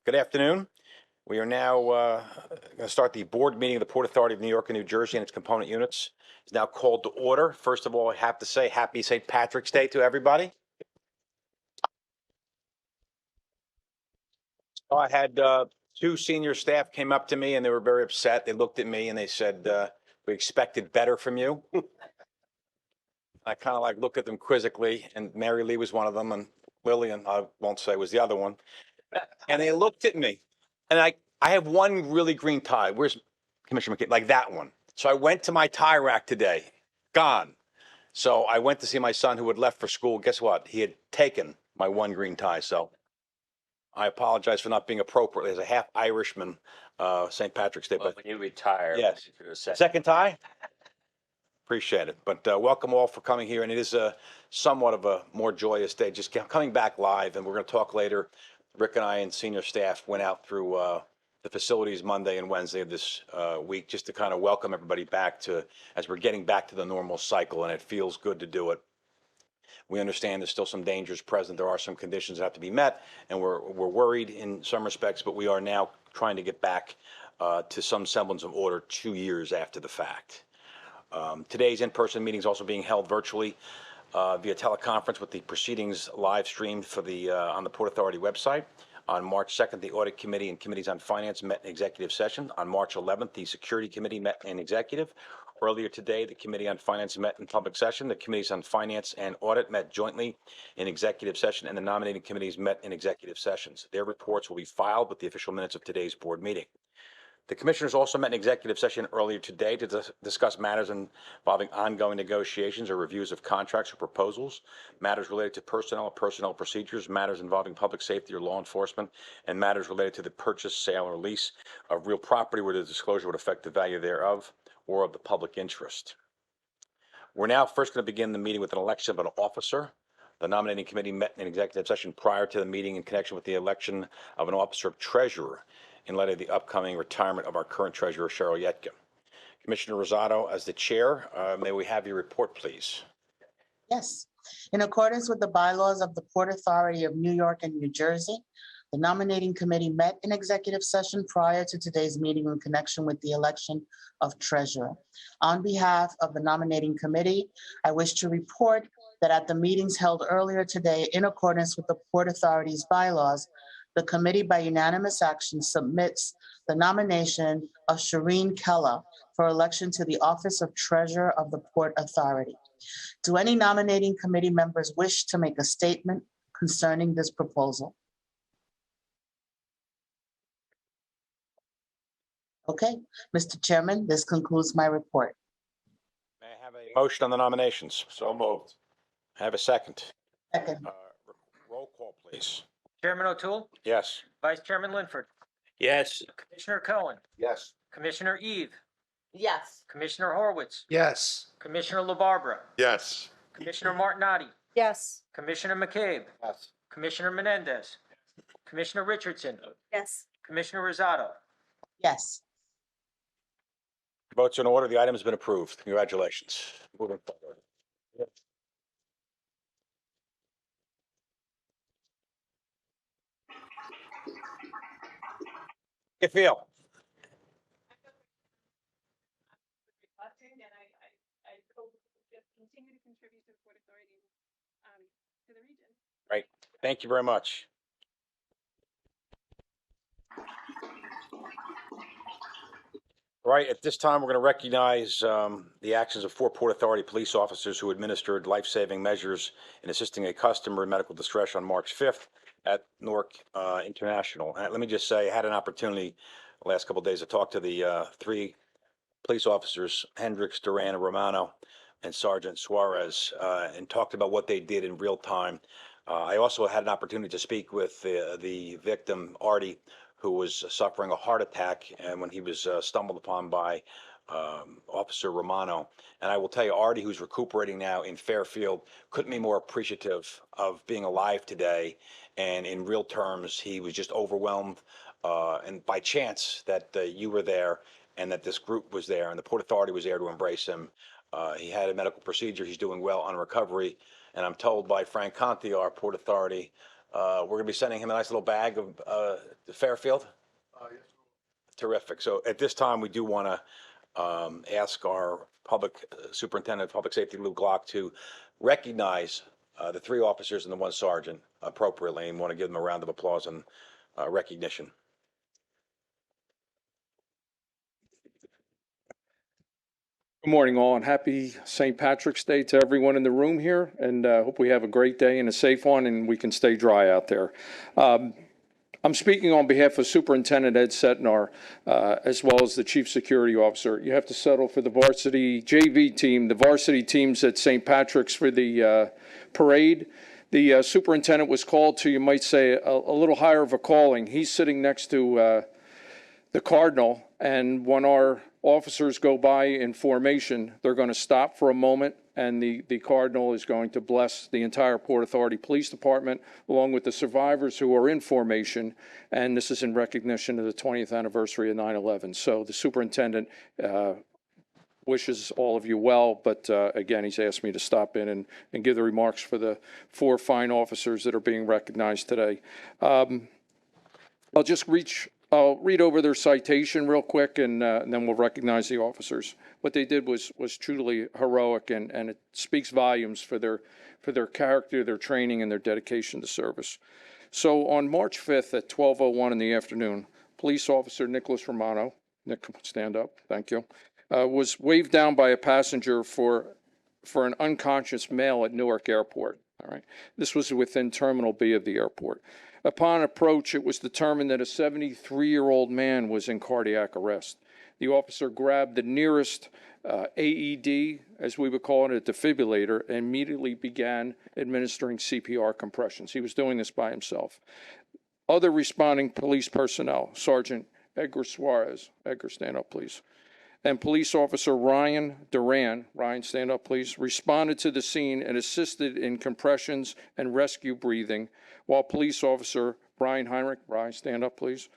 Good afternoon. We are now going to start the board meeting of the Port Authority of New York and New Jersey and its component units. It's now called to order. First of all, I have to say happy St. Patrick's Day to everybody. I had two senior staff came up to me and they were very upset. They looked at me and they said, we expected better from you. I kind of like looked at them quizzically, and Mary Lee was one of them, and Lillian, I won't say, was the other one. And they looked at me, and I have one really green tie. Where's Commissioner McKay? Like that one. So I went to my tie rack today, gone. So I went to see my son who had left for school. Guess what? He had taken my one green tie. So I apologize for not being appropriate. As a half Irishman, St. Patrick's Day. Well, But when you retire, yes, second tie. Appreciate it. But welcome all for coming here. And it is somewhat of a more joyous day. Just coming back live, and we're going to talk later. Rick and I and senior staff went out through the facilities Monday and Wednesday of this week just to kind of welcome everybody back to, as we're getting back to the normal cycle, and it feels good to do it. We understand there's still some dangers present. There are some conditions that have to be met, and we're worried in some respects, but we are now trying to get back to some semblance of order 2 years after the fact. Today's in-person meeting is also being held virtually via teleconference, with the proceedings live streamed for the on the Port Authority website. On March 2nd, the Audit Committee and Committees on Finance met in executive session. On March 11th, the Security Committee met in executive. Earlier today, the Committee on Finance met in public session. The Committees on Finance and Audit met jointly in executive session, and the nominating committees met in executive sessions. Their reports will be filed with the official minutes of today's board meeting. The commissioners also met in executive session earlier today to discuss matters involving ongoing negotiations or reviews of contracts or proposals, matters related to personnel procedures, matters involving public safety or law enforcement, and matters related to the purchase, sale, or lease of real property where the disclosure would affect the value thereof or of the public interest. We're now first going to begin the meeting with an election of an officer. The nominating committee met in executive session prior to the meeting in connection with the election of an officer of treasurer in light of the upcoming retirement of our current treasurer, Cheryl Yetka. Commissioner Rosado, as the chair, may we have your report, please? Yes. In accordance with the bylaws of the Port Authority of New York and New Jersey, the nominating committee met in executive session prior to today's meeting in connection with the election of treasurer. On behalf of the nominating committee, I wish to report that at the meetings held earlier today, in accordance with the Port Authority's bylaws, the committee by unanimous action submits the nomination of Shireen Keller for election to the office of treasurer of the Port Authority. Do any nominating committee members wish to make a statement concerning this proposal? Okay, Mr. Chairman, this concludes my report. May I have a motion on the nominations? So moved. I have a second. Second. Roll call, please. Chairman O'Toole, Yes. Vice Chairman Linford, Yes. Commissioner Cohen, Yes. Commissioner Eve, Yes. Commissioner Horwitz, Yes. Commissioner LaBarbera, Yes. Commissioner Martinotti, Yes. Commissioner McCabe, Yes. Commissioner Menendez, Commissioner Richardson, Yes. Commissioner Rosado. Yes. Votes in order. The item has been approved. Congratulations. Moving forward. You feel? And I hope just continue to contribute to the Port Authority, to the region. Right. Thank you very much. All right, at this time, we're going to recognize the actions of 4 Port Authority police officers who administered life-saving measures in assisting a customer in medical distress on March 5th at Newark International. And let me just say, I had an opportunity the last couple of days to talk to the 3 police officers, Hendricks, Duran, and Romano, and Sergeant Suarez, and talked about what they did in real time. I also had an opportunity to speak with the victim, Artie, who was suffering a heart attack, and when he was stumbled upon by Officer Romano. And I will tell you, Artie, who's recuperating now in Fairfield, couldn't be more appreciative of being alive today. And in real terms, he was just overwhelmed. And by chance that you were there and that this group was there and the Port Authority was there to embrace him. He had a medical procedure. He's doing well on recovery. And I'm told by Frank Conti, our Port Authority We're going to be sending him a nice little bag of Fairfield. Terrific. So at this time, we do want to ask our public superintendent of public safety, Lou Glock, to recognize the 3 officers and the 1 sergeant appropriately, and want to give them a round of applause and recognition. Good morning, all, and happy St. Patrick's Day to everyone in the room here, and hope we have a great day and a safe one, and we can stay dry out there. I'm speaking on behalf of Superintendent Ed Setnar, as well as the Chief Security Officer. You have to settle for the varsity JV team, the varsity teams at St. Patrick's for the parade. The superintendent was called to, you might say, a little higher of a calling. He's sitting next to the Cardinal, and when our officers go by in formation, they're going to stop for a moment, and the Cardinal is going to bless the entire Port Authority Police Department, along with the survivors who are in formation, and this is in recognition of the 20th anniversary of 9/11. So the superintendent wishes all of you well, but again, he's asked me to stop in and give the remarks for the 4 fine officers that are being recognized today. I'll read over their citation real quick, and then we'll recognize the officers. What they did was truly heroic, and it speaks volumes for their character, their training, and their dedication to service. So on March 5th at 12:01 in the afternoon, police officer Nicholas Romano, Nick, stand up, thank you, was waved down by a passenger for an unconscious male at Newark Airport. All right, this was within Terminal B of the airport. Upon approach, it was determined that a 73-year-old man was in cardiac arrest. The officer grabbed the nearest AED, as we would call it, a defibrillator, and immediately began administering CPR compressions. He was doing this by himself. Other responding police personnel, Sergeant Edgar Suarez, Edgar, stand up, please, and police officer Ryan Duran, Ryan, stand up, please, responded to the scene and assisted in compressions and rescue breathing, while police officer Brian Heinrich, Brian, stand up, please,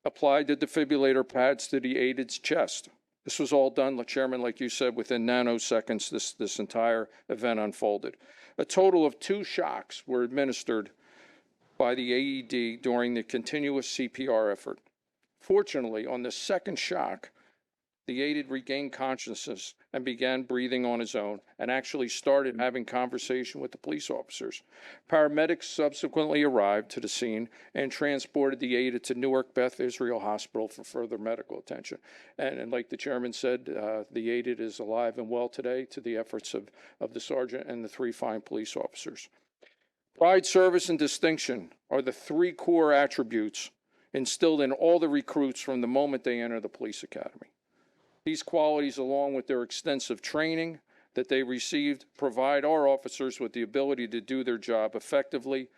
applied the defibrillator pads to the aided's chest. This was all done, Chairman, like you said, within nanoseconds. This entire event unfolded. A total of 2 shocks were administered by the AED during the continuous CPR effort. Fortunately, on the 2nd shock, the aided regained consciousness and began breathing on his own, and actually started having conversation with the police officers. Paramedics subsequently arrived to the scene and transported the aided to Newark Beth Israel Hospital for further medical attention. And like the chairman said, the aided is alive and well today to the efforts of the sergeant and the 3 fine police officers. Pride, service, and distinction are the 3 core attributes instilled in all the recruits from the moment they enter the police academy. These qualities, along with their extensive training that they received, provide our officers with the ability to do their job effectively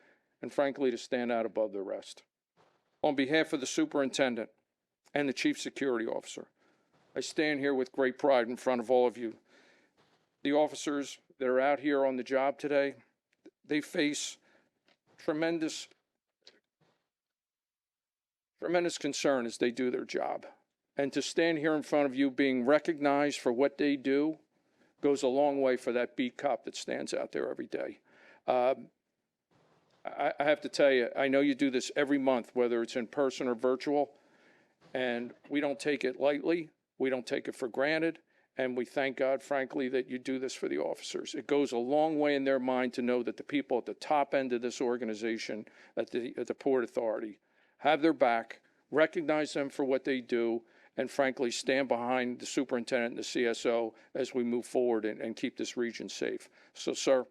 and, frankly, to stand out above the rest. On behalf of the superintendent and the chief security officer, I stand here with great pride in front of all of you. The officers that are out here on the job today, they face tremendous concern as they do their job. And to stand here in front of you being recognized for what they do goes a long way for that beat cop that stands out there every day. I have to tell you, I know you do this every month, whether it's in person or virtual, and we don't take it lightly. We don't take it for granted. And we thank God, frankly, that you do this for the officers. It goes a long way in their mind to know that the people at the top end of this organization, at the Port Authority, have their back, recognize them for what they do, and frankly, stand behind the superintendent and the CSO as we move forward and keep this region safe. So, sir,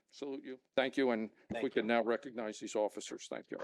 salute you. Thank you. And if we can now recognize these officers. Thank you.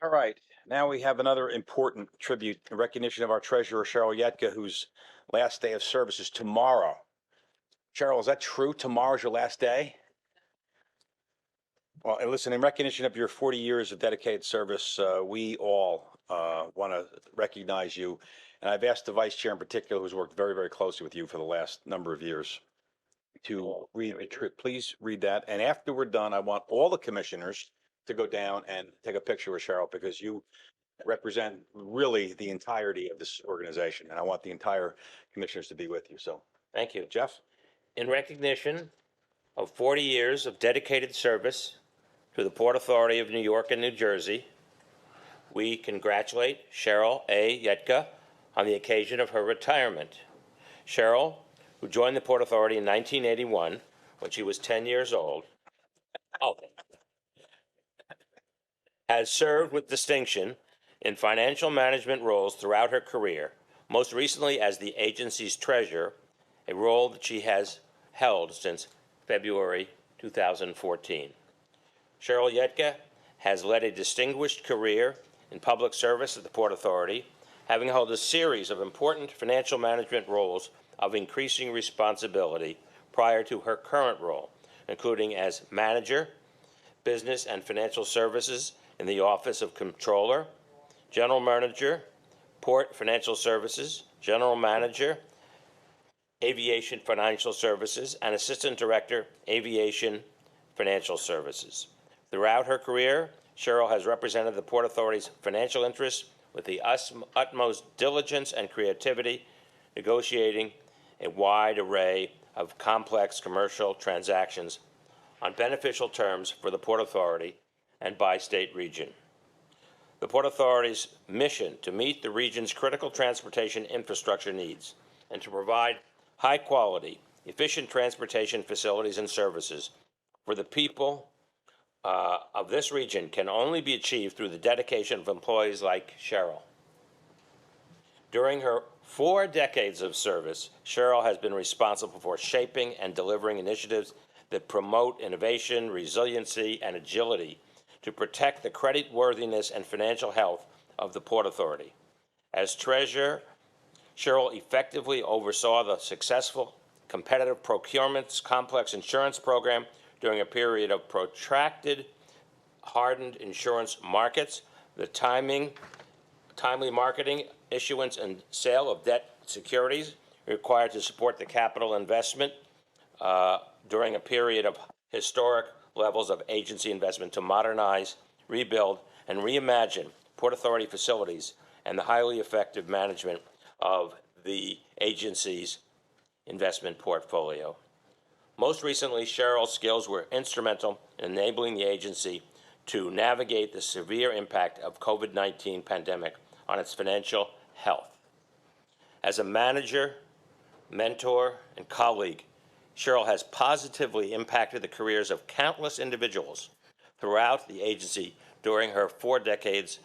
All right, now we have another important tribute in recognition of our treasurer, Cheryl Yetka, whose last day of service is tomorrow. Cheryl, is that true? Tomorrow's your last day? Well, and listen, in recognition of your 40 years of dedicated service, we all want to recognize you. And I've asked the vice chair in particular, who's worked very, very closely with you for the last number of years, to read, please read that. And after we're done, I want all the commissioners to go down and take a picture with Cheryl, because you represent really the entirety of this organization. And I want the entire commissioners to be with you. So, Thank you. Jeff? In recognition of 40 years of dedicated service to the Port Authority of New York and New Jersey, we congratulate Cheryl A. Yetka on the occasion of her retirement. Cheryl, who joined the Port Authority in 1981 when she was 10 years old, has served with distinction in financial management roles throughout her career, most recently as the agency's treasurer, a role that she has held since February 2014. Cheryl Yetka has led a distinguished career in public service at the Port Authority, having held a series of important financial management roles of increasing responsibility prior to her current role, including as manager, business and financial services in the Office of Comptroller, general manager, Port Financial Services, general manager, Aviation Financial Services, and Assistant Director, Aviation Financial Services. Throughout her career, Cheryl has represented the Port Authority's financial interests with the utmost diligence and creativity, negotiating a wide array of complex commercial transactions on beneficial terms for the Port Authority and bi-state region. The Port Authority's mission to meet the region's critical transportation infrastructure needs and to provide high-quality, efficient transportation facilities and services for the people of this region can only be achieved through the dedication of employees like Cheryl. During her 4 decades of service, Cheryl has been responsible for shaping and delivering initiatives that promote innovation, resiliency, and agility to protect the creditworthiness and financial health of the Port Authority. As treasurer, Cheryl effectively oversaw the successful competitive procurements complex insurance program during a period of protracted, hardened insurance markets, the timely marketing, issuance, and sale of debt securities required to support the capital investment during a period of historic levels of agency investment to modernize, rebuild, and reimagine Port Authority facilities and the highly effective management of the agency's investment portfolio. Most recently, Cheryl's skills were instrumental in enabling the agency to navigate the severe impact of COVID-19 pandemic on its financial health. As a manager, mentor, and colleague, Cheryl has positively impacted the careers of countless individuals throughout the agency during her 4 decades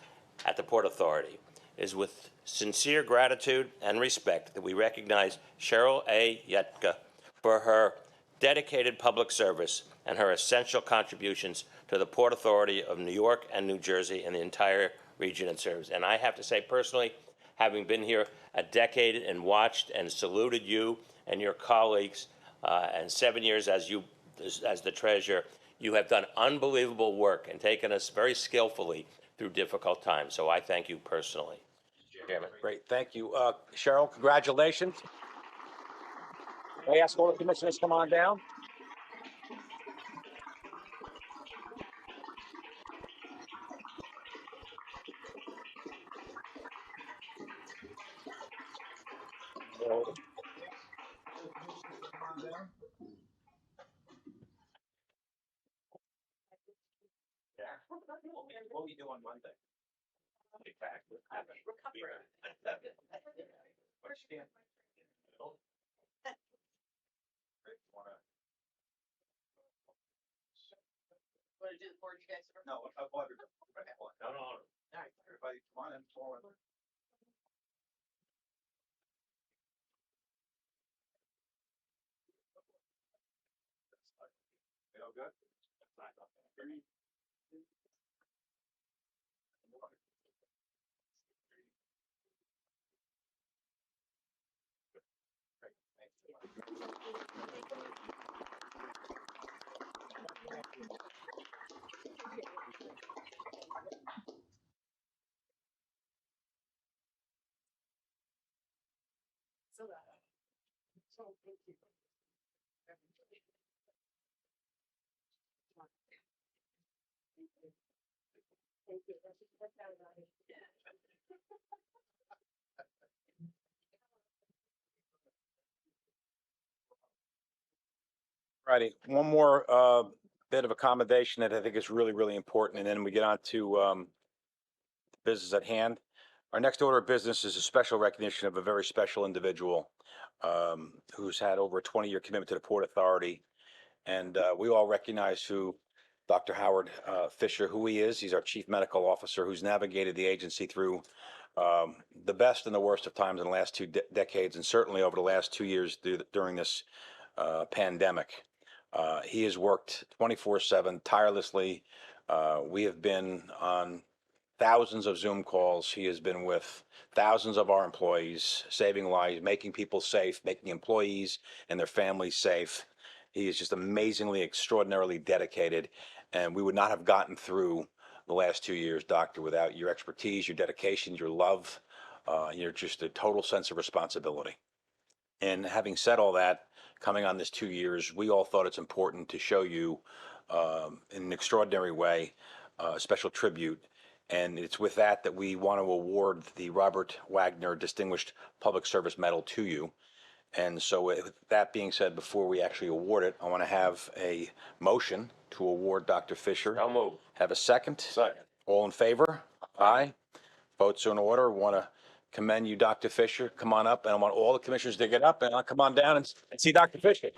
at the Port Authority. It is with sincere gratitude and respect that we recognize Cheryl A. Yetka for her dedicated public service and her essential contributions to the Port Authority of New York and New Jersey and the entire region it serves. And I have to say personally, having been here a decade and watched and saluted you and your colleagues, and 7 years as the treasurer, you have done unbelievable work and taken us very skillfully through difficult times. So I thank you personally. Chairman. Great, thank you. Cheryl, congratulations. May I ask all the commissioners to come on down? What will you do on Monday? Want to do the board, you guys? No, no. Everybody, come on in forward. Feel good? Righty, one more bit of accommodation that I think is really, really important, and then we get on to business at hand. Our next order of business is a special recognition of a very special individual who's had over a 20-year commitment to the Port Authority. And we all recognize who Dr. Howard Fisher, who he is. He's our chief medical officer who's navigated the agency through the best and the worst of times in the last two decades, and certainly over the last 2 years during this pandemic. He has worked 24/7 tirelessly. We have been on thousands of Zoom calls. He has been with thousands of our employees, saving lives, making people safe, making employees and their families safe. He is just amazingly, extraordinarily dedicated, and we would not have gotten through the last 2 years, Doctor, without your expertise, your dedication, your love, your just a total sense of responsibility. And having said all that, coming on this 2 years, we all thought it's important to show you in an extraordinary way a special tribute. And it's with that that we want to award the Robert Wagner Distinguished Public Service Medal to you. And so with that being said, before we actually award it, I want to have a motion to award Dr. Fisher. I'll move. Have a second? Second. All in favor? Aye. Votes are in order. Want to commend you, Dr. Fisher. Come on up, and I want all the commissioners to get up and come on down and see Dr. Fisher.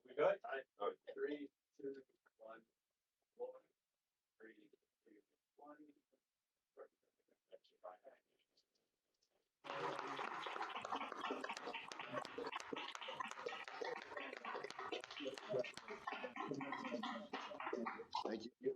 We good? 3, 2, 1. 3, 2, 1. Thank you.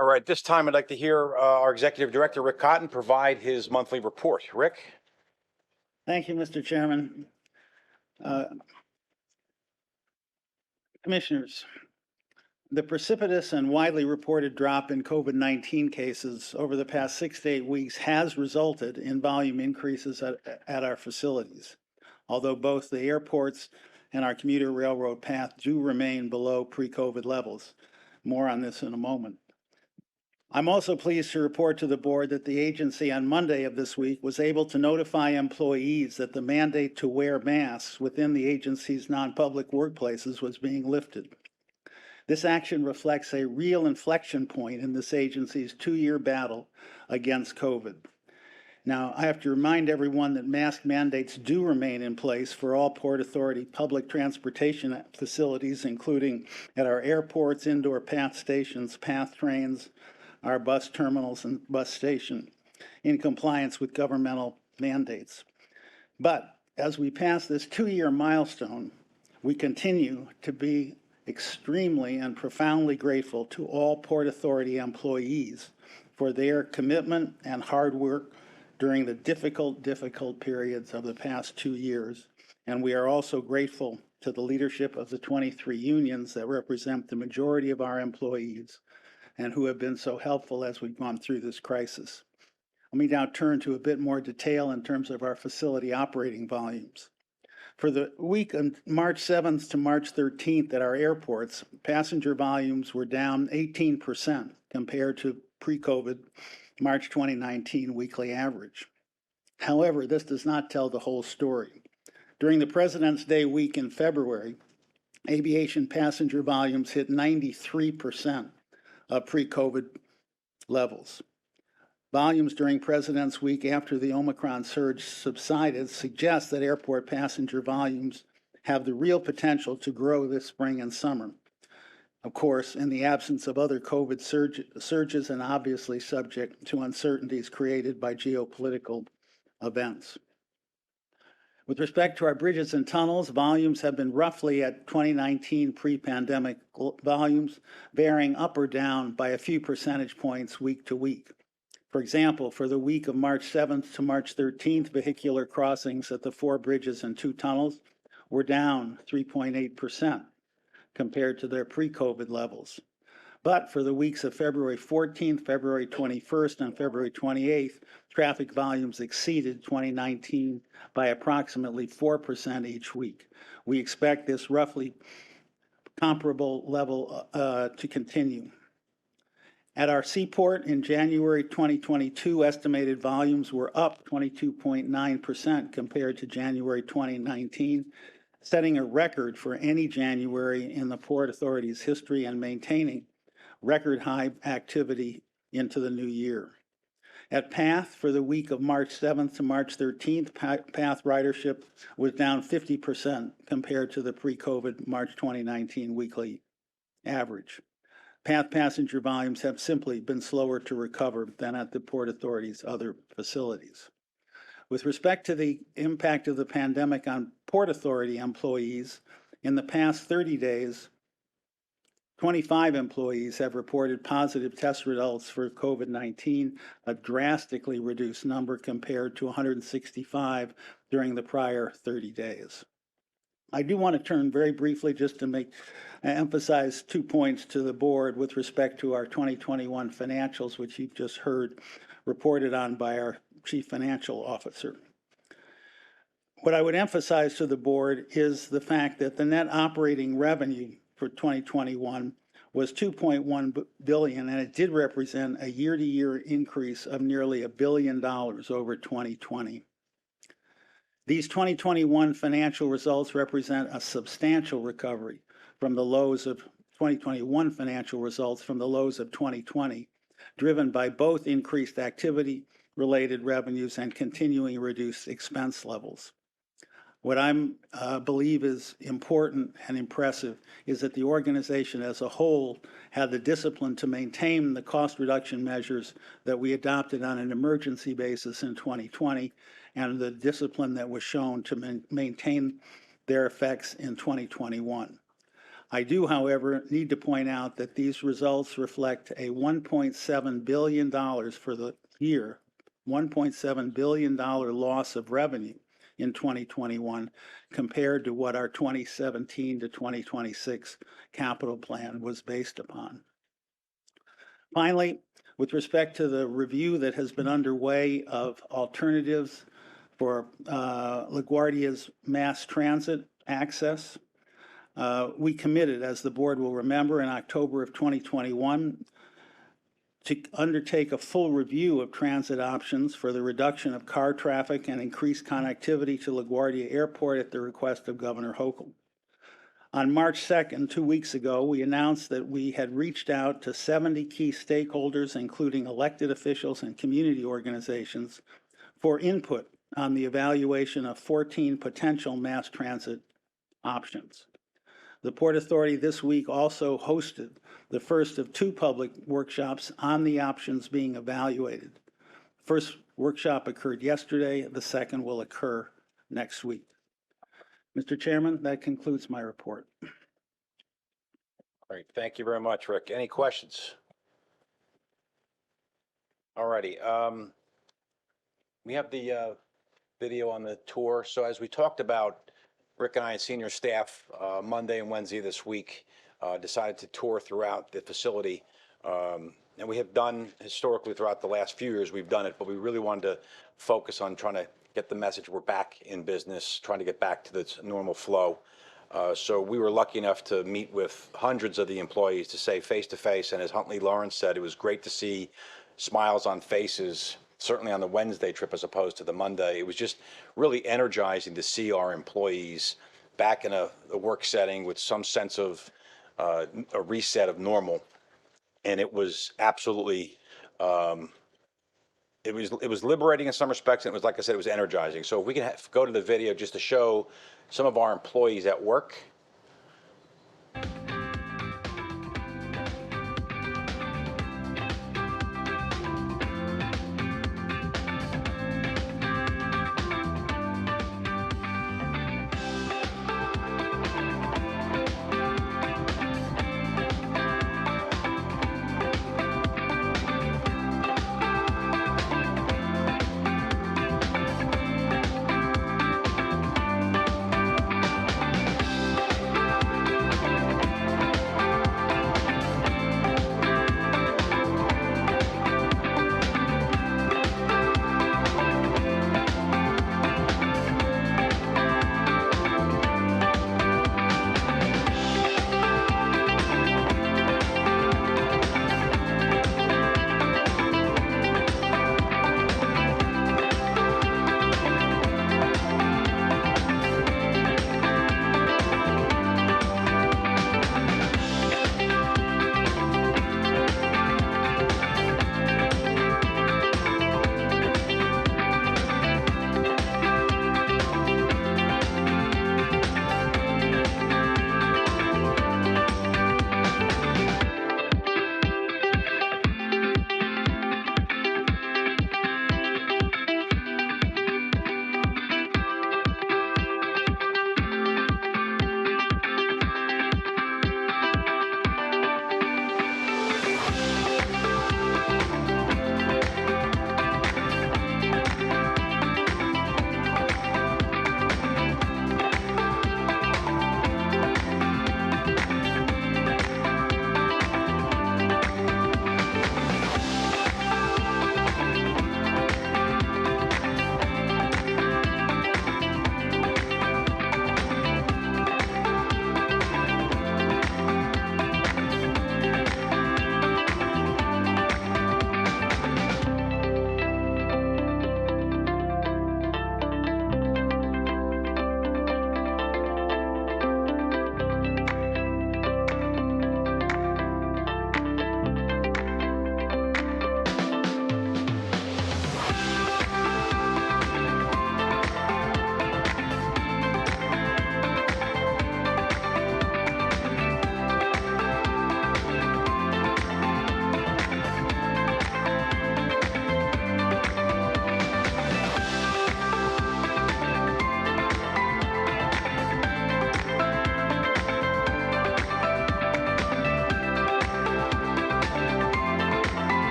All right, this time I'd like to hear our Executive Director, Rick Cotton, provide his monthly report. Rick? Thank you, Mr. Chairman. Commissioners, the precipitous and widely reported drop in COVID-19 cases over the past 6 to 8 weeks has resulted in volume increases at our facilities, although both the airports and our commuter railroad path do remain below pre-COVID levels. More on this in a moment. I'm also pleased to report to the board that the agency on Monday of this week was able to notify employees that the mandate to wear masks within the agency's non-public workplaces was being lifted. This action reflects a real inflection point in this agency's 2-year battle against COVID. Now, I have to remind everyone that mask mandates do remain in place for all Port Authority public transportation facilities, including at our airports, indoor PATH stations, PATH trains, our bus terminals, and bus station, in compliance with governmental mandates. But as we pass this 2-year milestone, we continue to be extremely and profoundly grateful to all Port Authority employees for their commitment and hard work during the difficult periods of the past 2 years. And we are also grateful to the leadership of the 23 unions that represent the majority of our employees and who have been so helpful as we've gone through this crisis. Let me now turn to a bit more detail in terms of our facility operating volumes. For the week of March 7th to March 13th at our airports, passenger volumes were down 18% compared to pre-COVID March 2019 weekly average. However, this does not tell the whole story. During the President's Day week in February, aviation passenger volumes hit 93% of pre-COVID levels. Volumes during President's Week after the Omicron surge subsided suggest that airport passenger volumes have the real potential to grow this spring and summer. Of course, in the absence of other COVID surges and obviously subject to uncertainties created by geopolitical events. With respect to our bridges and tunnels, volumes have been roughly at 2019 pre-pandemic volumes, varying up or down by a few percentage points week to week. For example, for the week of March 7th to March 13th, vehicular crossings at the 4 bridges and 2 tunnels were down 3.8% compared to their pre-COVID levels. But for the weeks of February 14th, February 21st, and February 28th, traffic volumes exceeded 2019 by approximately 4% each week. We expect this roughly comparable level to continue. At our seaport in January 2022, estimated volumes were up 22.9% compared to January 2019, setting a record for any January in the Port Authority's history and maintaining record high activity into the new year. At PATH, for the week of March 7th to March 13th, PATH ridership was down 50% compared to the pre-COVID March 2019 weekly average. PATH passenger volumes have simply been slower to recover than at the Port Authority's other facilities. With respect to the impact of the pandemic on Port Authority employees, in the past 30 days, 25 employees have reported positive test results for COVID-19, a drastically reduced number compared to 165 during the prior 30 days. I do want to turn very briefly just to emphasize 2 points to the board with respect to our 2021 financials, which you've just heard reported on by our Chief Financial Officer. What I would emphasize to the board is the fact that the net operating revenue for 2021 was $2.1 billion, and it did represent a year-to-year increase of nearly $1 billion over 2020. These 2021 financial results represent a substantial recovery from the lows of 2021 financial results from the lows of 2020, driven by both increased activity-related revenues and continuing reduced expense levels. What I believe is important and impressive is that the organization as a whole had the discipline to maintain the cost reduction measures that we adopted on an emergency basis in 2020 and the discipline that was shown to maintain their effects in 2021. I do, however, need to point out that these results reflect a $1.7 billion for the year, $1.7 billion loss of revenue in 2021 compared to what our 2017 to 2026 capital plan was based upon. Finally, with respect to the review that has been underway of alternatives for LaGuardia's mass transit access, we committed, as the board will remember, in October of 2021 to undertake a full review of transit options for the reduction of car traffic and increased connectivity to LaGuardia Airport at the request of Governor Hochul. On March 2nd, 2 weeks ago, we announced that we had reached out to 70 key stakeholders, including elected officials and community organizations, for input on the evaluation of 14 potential mass transit options. The Port Authority this week also hosted the first of 2 public workshops on the options being evaluated. The first workshop occurred yesterday. The second will occur next week. Mr. Chairman, that concludes my report. Great. Thank you very much, Rick. Any questions? All righty. We have the video on the tour. So as we talked about, Rick and I and senior staff Monday and Wednesday this week decided to tour throughout the facility. And we have done historically throughout the last few years, we've done it, but we really wanted to focus on trying to get the message we're back in business, trying to get back to the normal flow. So we were lucky enough to meet with hundreds of the employees to say face to face. And as Huntley Lawrence said, it was great to see smiles on faces, certainly on the Wednesday trip as opposed to the Monday. It was just really energizing to see our employees back in a work setting with some sense of a reset of normal. And it was absolutely, it was liberating in some respects, and it was, like I said, it was energizing. So if we can go to the video just to show some of our employees at work.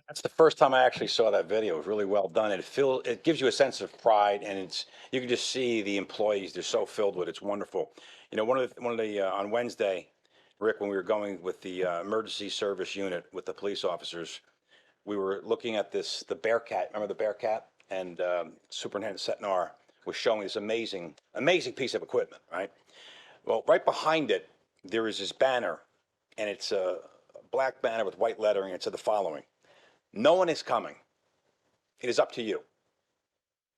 That's the first time I actually saw that video. It was really well done. It gives you a sense of pride, and you can just see the employees. They're so filled with it. It's wonderful. You know, on Wednesday, Rick, when we were going with the emergency service unit with the police officers, we were looking at the Bearcat. Remember the Bearcat? And Superintendent Setnar was showing this amazing piece of equipment, right? Well, right behind it, there is this banner, and it's a black banner with white lettering. It said the following: No one is coming. It is up to you.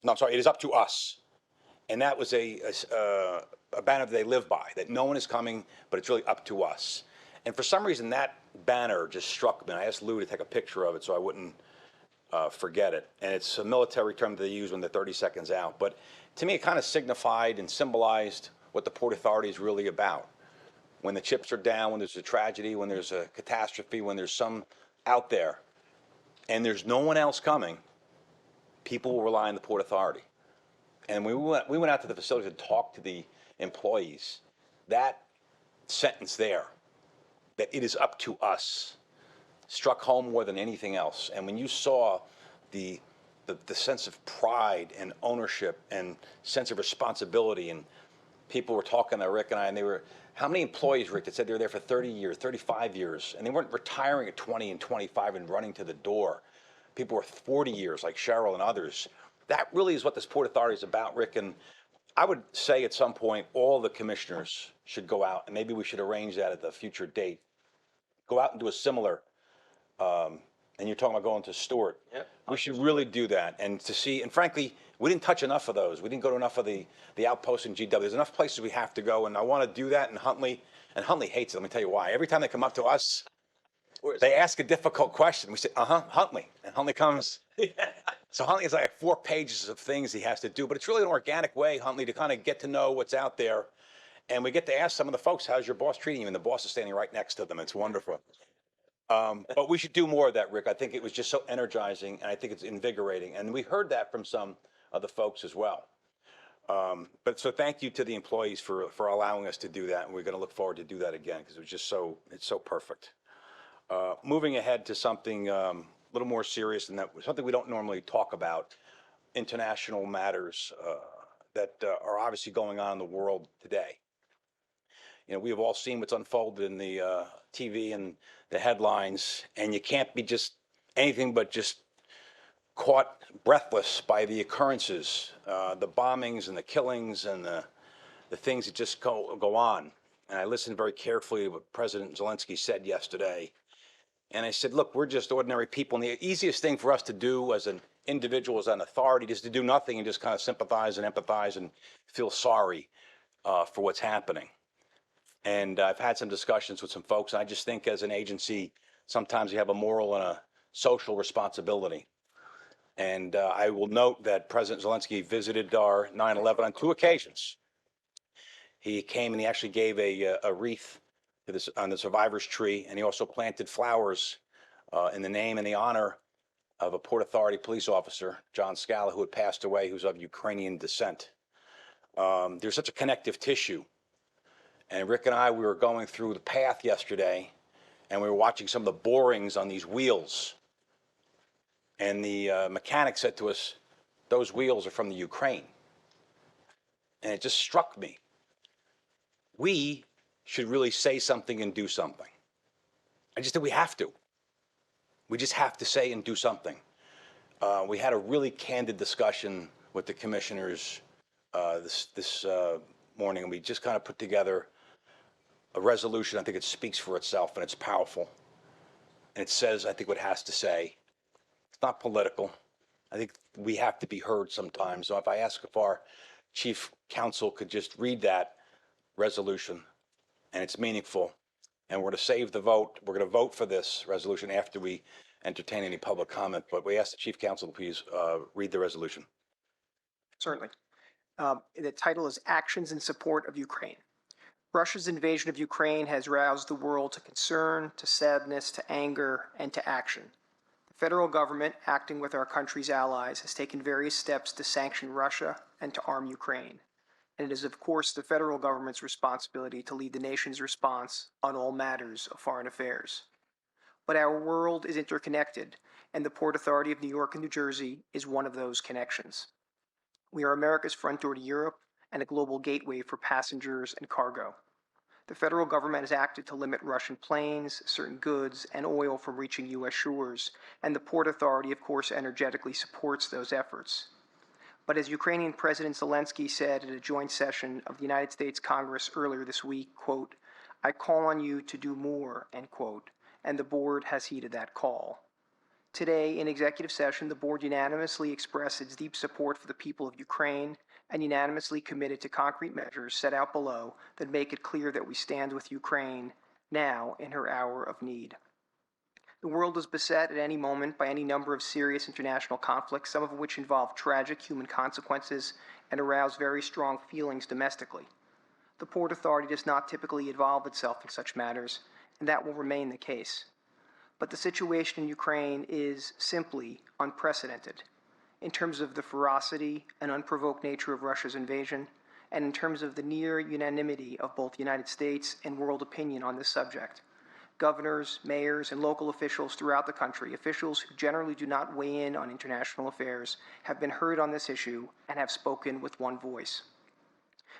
No, I'm sorry, it is up to us. And that was a banner that they live by, that no one is coming, but it's really up to us. And for some reason, that banner just struck me. I asked Lou to take a picture of it so I wouldn't forget it. And it's a military term that they use when they're 30 seconds out. But to me, it kind of signified and symbolized what the Port Authority is really about. When the chips are down, when there's a tragedy, when there's a catastrophe, when there's some out there, and there's no one else coming, people will rely on the Port Authority. And we went out to the facility to talk to the employees. That sentence there, that it is up to us, struck home more than anything else. And when you saw the sense of pride and ownership and sense of responsibility, and people were talking to Rick and I, and they were, how many employees, Rick, that said they were there for 30 years, 35 years, and they weren't retiring at 20 and 25 and running to the door. People were 40 years, like Cheryl and others. That really is what this Port Authority is about, Rick. And I would say at some point, all the commissioners should go out, and maybe we should arrange that at a future date. Go out and do a similar, and you're talking about going to Stewart. Yep. We should really do that, and to see, and frankly, we didn't touch enough of those. We didn't go to enough of the outposts in GW. There's enough places we have to go, and I want to do that in Huntley, and Huntley hates it. Let me tell you why. Every time they come up to us, they ask a difficult question. We say, Huntley. And Huntley comes. So Huntley has like 4 pages of things he has to do, but it's really an organic way, Huntley, to kind of get to know what's out there. And we get to ask some of the folks, how's your boss treating you? And the boss is standing right next to them. It's wonderful. But we should do more of that, Rick. I think it was just so energizing, and I think it's invigorating. And we heard that from some of the folks as well. But so thank you to the employees for allowing us to do that. And we're going to look forward to do that again, because it was just it's so perfect. Moving ahead to something a little more serious than that, something we don't normally talk about, international matters that are obviously going on in the world today. You know, we have all seen what's unfolded in the TV and the headlines, and you can't be just anything but just caught breathless by the occurrences, the bombings and the killings and the things that just go on. And I listened very carefully to what President Zelensky said yesterday. And I said, look, we're just ordinary people. And the easiest thing for us to do as an individual, as an authority, is to do nothing and just kind of sympathize and empathize and feel sorry for what's happening. And I've had some discussions with some folks. And I just think as an agency, sometimes you have a moral and a social responsibility. And I will note that President Zelensky visited our 9/11 on 2 occasions. He came and he actually gave a wreath to this, on the survivor's tree, and he also planted flowers in the name and the honor of a Port Authority police officer, John Scala, who had passed away, who's of Ukrainian descent. There's such a connective tissue. And Rick and I, we were going through the path yesterday, and we were watching some of the borings on these wheels. And the mechanic said to us, those wheels are from the Ukraine. And it just struck me. We should really say something and do something. I just think we have to. We just have to say and do something. We had a really candid discussion with the commissioners this morning, and we just kind of put together a resolution. I think it speaks for itself, and it's powerful. And it says, I think, what it has to say. It's not political. I think we have to be heard sometimes. So if I ask if our chief counsel could just read that resolution, and it's meaningful, and we're going to save the vote. We're going to vote for this resolution after we entertain any public comment, but we ask the chief counsel to please read the resolution. Certainly. The title is Actions in Support of Ukraine. Russia's invasion of Ukraine has roused the world to concern, to sadness, to anger, and to action. The federal government, acting with our country's allies, has taken various steps to sanction Russia and to arm Ukraine. And it is, of course, the federal government's responsibility to lead the nation's response on all matters of foreign affairs. But our world is interconnected, and the Port Authority of New York and New Jersey is one of those connections. We are America's front door to Europe and a global gateway for passengers and cargo. The federal government has acted to limit Russian planes, certain goods, and oil from reaching U.S. shores, and the Port Authority, of course, energetically supports those efforts. But as Ukrainian President Zelensky said at a joint session of the United States Congress earlier this week, quote, I call on you to do more, end quote, and the board has heeded that call. Today, in executive session, the board unanimously expressed its deep support for the people of Ukraine and unanimously committed to concrete measures set out below that make it clear that we stand with Ukraine now in her hour of need. The world is beset at any moment by any number of serious international conflicts, some of which involve tragic human consequences and arouse very strong feelings domestically. The Port Authority does not typically involve itself in such matters, and that will remain the case. But the situation in Ukraine is simply unprecedented in terms of the ferocity and unprovoked nature of Russia's invasion, and in terms of the near unanimity of both the United States and world opinion on this subject. Governors, mayors, and local officials throughout the country, officials who generally do not weigh in on international affairs, have been heard on this issue and have spoken with one voice.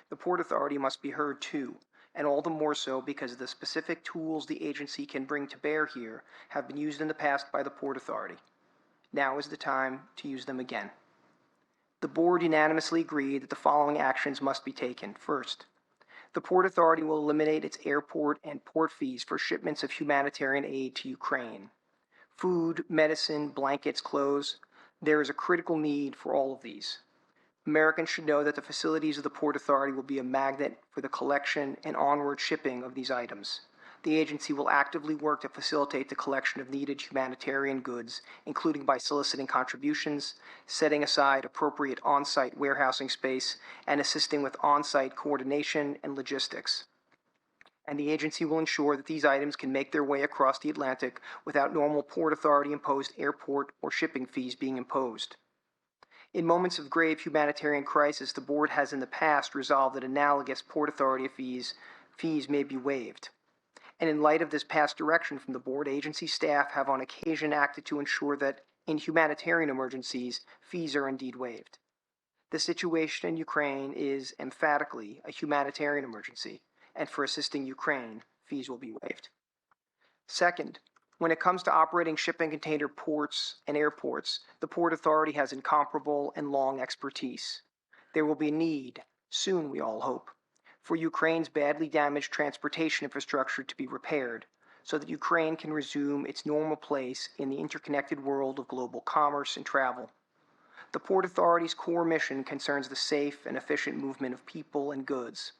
The Port Authority must be heard too, and all the more so because the specific tools the agency can bring to bear here have been used in the past by the Port Authority. Now is the time to use them again. The board unanimously agreed that the following actions must be taken. First, the Port Authority will eliminate its airport and port fees for shipments of humanitarian aid to Ukraine. Food, medicine, blankets, clothes. There is a critical need for all of these. Americans should know that the facilities of the Port Authority will be a magnet for the collection and onward shipping of these items. The agency will actively work to facilitate the collection of needed humanitarian goods, including by soliciting contributions, setting aside appropriate on-site warehousing space, and assisting with on-site coordination and logistics. And the agency will ensure that these items can make their way across the Atlantic without normal Port Authority-imposed airport or shipping fees being imposed. In moments of grave humanitarian crisis, the board has in the past resolved that analogous Port Authority fees may be waived. And in light of this past direction from the board, agency staff have on occasion acted to ensure that in humanitarian emergencies, fees are indeed waived. The situation in Ukraine is emphatically a humanitarian emergency, and for assisting Ukraine, fees will be waived. Second, when it comes to operating shipping container ports and airports, the Port Authority has incomparable and long expertise. There will be a need, soon we all hope, for Ukraine's badly damaged transportation infrastructure to be repaired so that Ukraine can resume its normal place in the interconnected world of global commerce and travel. The Port Authority's core mission concerns the safe and efficient movement of people and goods.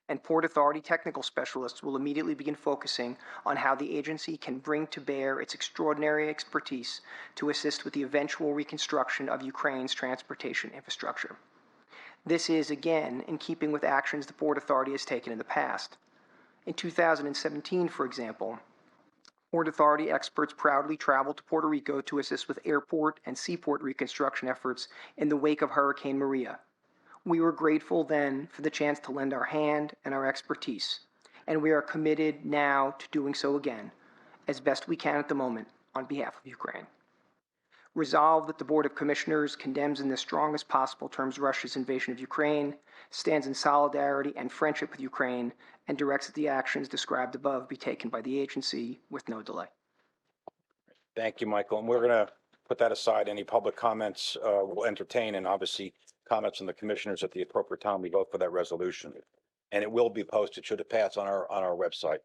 And Port Authority technical specialists will immediately begin focusing on how the agency can bring to bear its extraordinary expertise to assist with the eventual reconstruction of Ukraine's transportation infrastructure. This is, again, in keeping with actions the Port Authority has taken in the past. In 2017, for example, Port Authority experts proudly traveled to Puerto Rico to assist with airport and seaport reconstruction efforts in the wake of Hurricane Maria. We were grateful then for the chance to lend our hand and our expertise, and we are committed now to doing so again, as best we can at the moment, on behalf of Ukraine. Resolved that the Board of Commissioners condemns in the strongest possible terms Russia's invasion of Ukraine, stands in solidarity and friendship with Ukraine, and directs that the actions described above be taken by the agency with no delay. Thank you, Michael. And we're going to put that aside. Any public comments we'll entertain, and obviously comments from the commissioners at the appropriate time we vote for that resolution. And it will be posted, should it pass, on our website.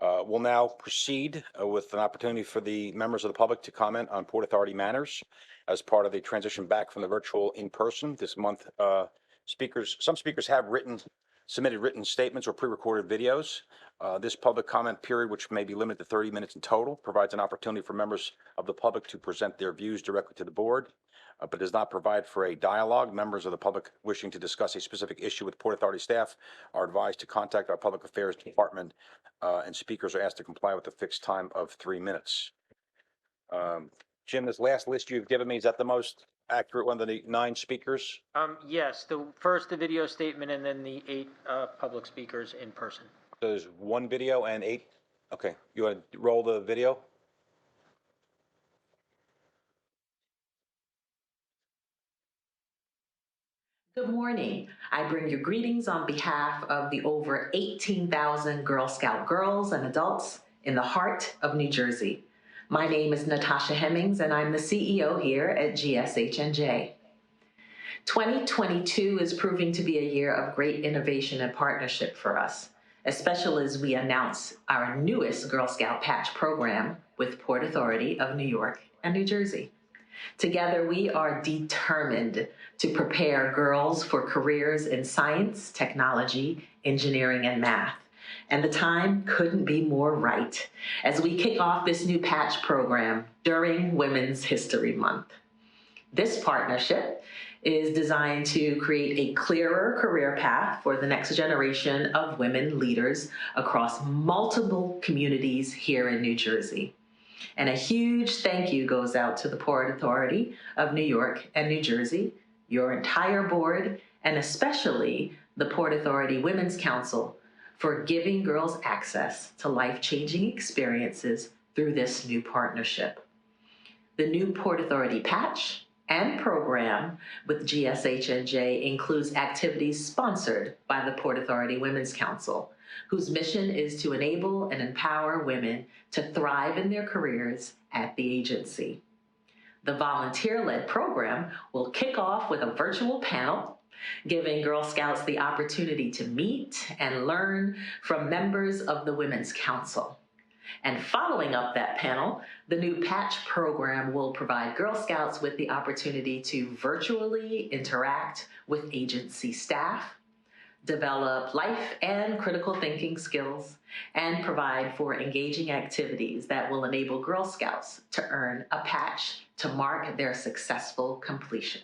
We'll now proceed with an opportunity for the members of the public to comment on Port Authority matters as part of the transition back from the virtual in-person this month. Some speakers have submitted written statements or pre-recorded videos. This public comment period, which may be limited to 30 minutes in total, provides an opportunity for members of the public to present their views directly to the board, but does not provide for a dialogue. Members of the public wishing to discuss a specific issue with Port Authority staff are advised to contact our Public Affairs Department, and speakers are asked to comply with a fixed time of 3 minutes. Jim, this last list you've given me, is that the most accurate one of the 9 speakers? Yes, the video statement and then the 8 public speakers in person. So there's 1 video and 8? Okay, you want to roll the video? Good morning. I bring you greetings on behalf of the over 18,000 Girl Scout girls and adults in the heart of New Jersey. My name is Natasha Hemmings, and I'm the CEO here at GSHNJ. 2022 is proving to be a year of great innovation and partnership for us, especially as we announce our newest Girl Scout patch program with Port Authority of New York and New Jersey. Together, we are determined to prepare girls for careers in science, technology, engineering, and math. And the time couldn't be more right as we kick off this new patch program during Women's History Month. This partnership is designed to create a clearer career path for the next generation of women leaders across multiple communities here in New Jersey. And a huge thank you goes out to the Port Authority of New York and New Jersey, your entire board, and especially the Port Authority Women's Council for giving girls access to life-changing experiences through this new partnership. The new Port Authority patch and program with GSHNJ includes activities sponsored by the Port Authority Women's Council, whose mission is to enable and empower women to thrive in their careers at the agency. The volunteer-led program will kick off with a virtual panel, giving Girl Scouts the opportunity to meet and learn from members of the Women's Council. And following up that panel, the new patch program will provide Girl Scouts with the opportunity to virtually interact with agency staff, develop life and critical thinking skills, and provide for engaging activities that will enable Girl Scouts to earn a patch to mark their successful completion.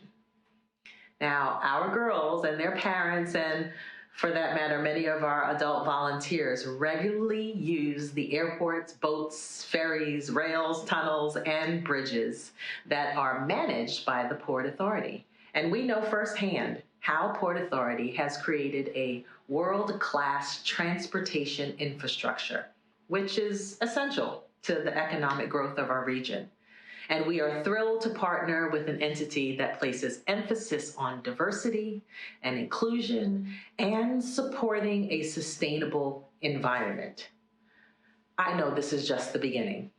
Now, our girls and their parents, and for that matter, many of our adult volunteers regularly use the airports, boats, ferries, rails, tunnels, and bridges that are managed by the Port Authority. And we know firsthand how Port Authority has created a world-class transportation infrastructure, which is essential to the economic growth of our region. And we are thrilled to partner with an entity that places emphasis on diversity and inclusion and supporting a sustainable environment. I know this is just the beginning,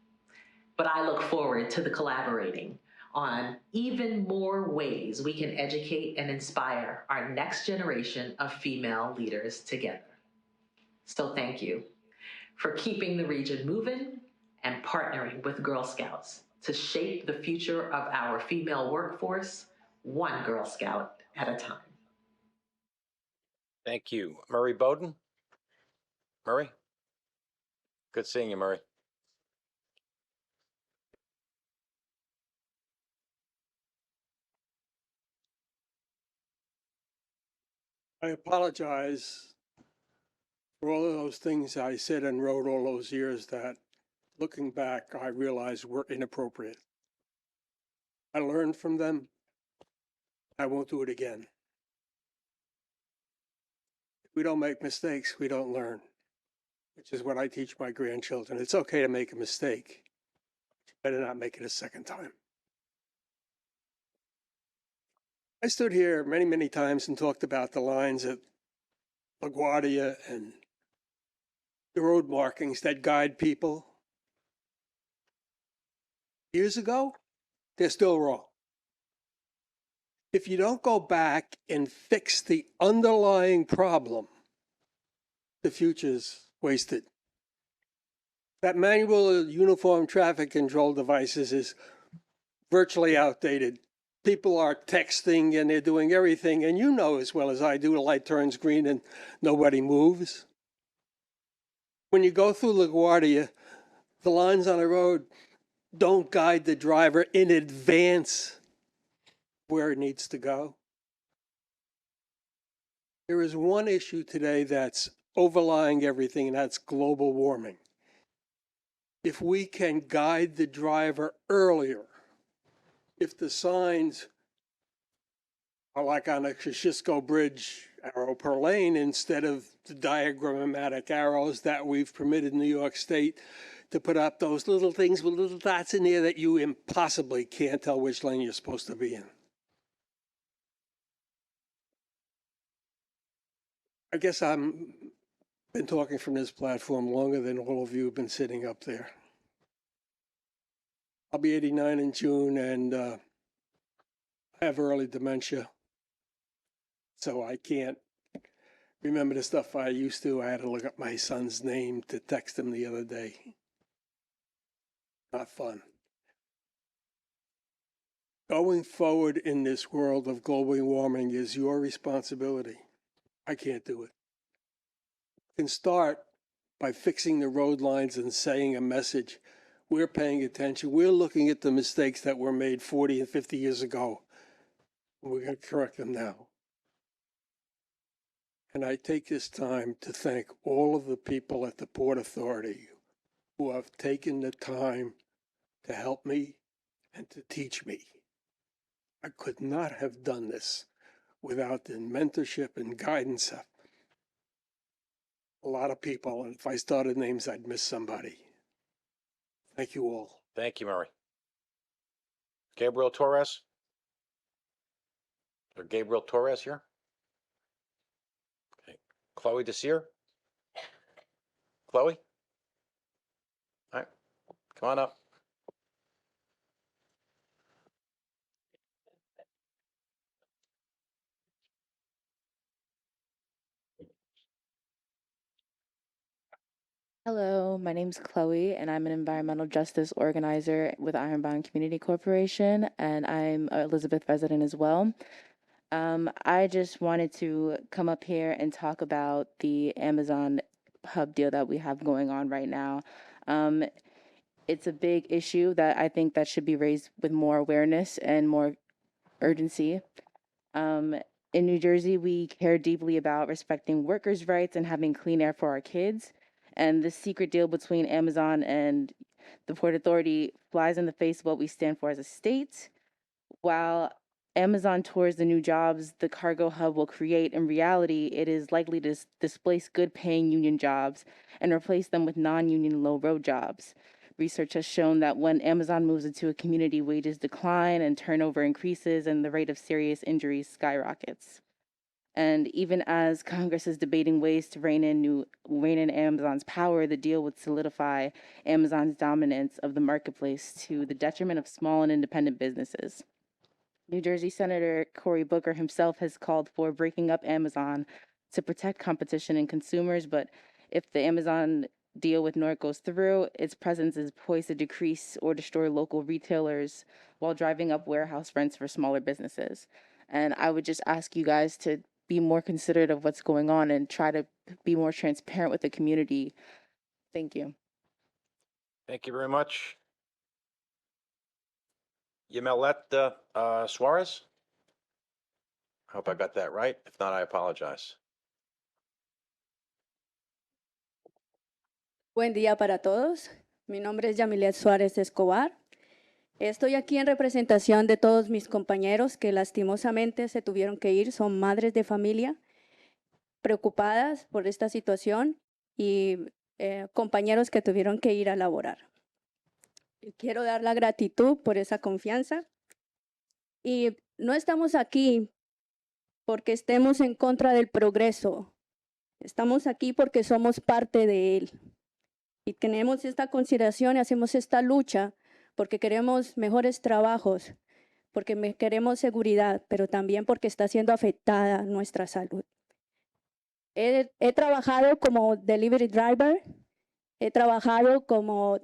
but I look forward to the collaborating on even more ways we can educate and inspire our next generation of female leaders together. So thank you for keeping the region moving and partnering with Girl Scouts to shape the future of our female workforce, one Girl Scout at a time. Thank you. Murray Bowden? Murray? Good seeing you, Murray. I apologize for all of those things I said and wrote all those years that, looking back, I realized were inappropriate. I learned from them. I won't do it again. If we don't make mistakes, we don't learn, which is what I teach my grandchildren. It's okay to make a mistake. You better not make it a second time. I stood here many, many times and talked about the lines at LaGuardia and the road markings that guide people. Years ago, they're still wrong. If you don't go back and fix the underlying problem, the future's wasted. That manual of uniform traffic control devices is virtually outdated. People are texting and they're doing everything, and you know as well as I do, the light turns green and nobody moves. When you go through LaGuardia, the lines on the road don't guide the driver in advance where it needs to go. There is one issue today that's overlying everything, and that's global warming. If we can guide the driver earlier, if the signs are like on a Kosciuszko Bridge, arrow per lane, instead of the diagrammatic arrows that we've permitted New York State to put up, those little things with little dots in there that you impossibly can't tell which lane you're supposed to be in. I guess I'm been talking from this platform longer than all of you have been sitting up there. I'll be 89 in June, and I have early dementia, so I can't remember the stuff I used to. I had to look up my son's name to text him the other day. Not fun. Going forward in this world of global warming is your responsibility. I can't do it. You can start by fixing the road lines and saying a message. We're paying attention. We're looking at the mistakes that were made 40 and 50 years ago. We're going to correct them now. And I take this time to thank all of the people at the Port Authority who have taken the time to help me and to teach me. I could not have done this without the mentorship and guidance of a lot of people. And if I started names, I'd miss somebody. Thank you all. Thank you, Murray. Gabriel Torres? Or Gabriel Torres here? Okay. Chloe Desir? Chloe? All right, come on up. Hello, my name's Chloe, and I'm an environmental justice organizer with Ironbound Community Corporation, and I'm an Elizabeth resident as well. I just wanted to come up here and talk about the Amazon hub deal that we have going on right now. It's a big issue that I think that should be raised with more awareness and more urgency. In New Jersey, we care deeply about respecting workers' rights and having clean air for our kids. And this secret deal between Amazon and the Port Authority flies in the face of what we stand for as a state. While Amazon tours the new jobs the cargo hub will create, in reality, it is likely to displace good paying union jobs and replace them with non-union low road jobs. Research has shown that when Amazon moves into a community, wages decline and turnover increases and the rate of serious injuries skyrockets. And even as Congress is debating ways to rein in Amazon's power, the deal would solidify Amazon's dominance of the marketplace to the detriment of small and independent businesses. New Jersey Senator Cory Booker himself has called for breaking up Amazon to protect competition and consumers, but if the Amazon deal with North goes through, its presence is poised to decrease or destroy local retailers while driving up warehouse rents for smaller businesses. And I would just ask you guys to be more considerate of what's going on and try to be more transparent with the community. Thank you. Thank you very much. Yamelette Suarez? I hope I got that right. If not, I apologize. Buen día para todos. Mi nombre es Yamilet Suárez Escobar. Estoy aquí en representación de todos mis compañeros que lastimosamente se tuvieron que ir. Son madres de familia preocupadas por esta situación y compañeros que tuvieron que ir a laborar. Quiero dar la gratitud por esa confianza. Y no estamos aquí porque estemos en contra del progreso. Estamos aquí porque somos parte de él. Y tenemos esta consideración y hacemos esta lucha porque queremos mejores trabajos, porque queremos seguridad, pero también porque está siendo afectada nuestra salud. He trabajado como delivery driver, he trabajado como,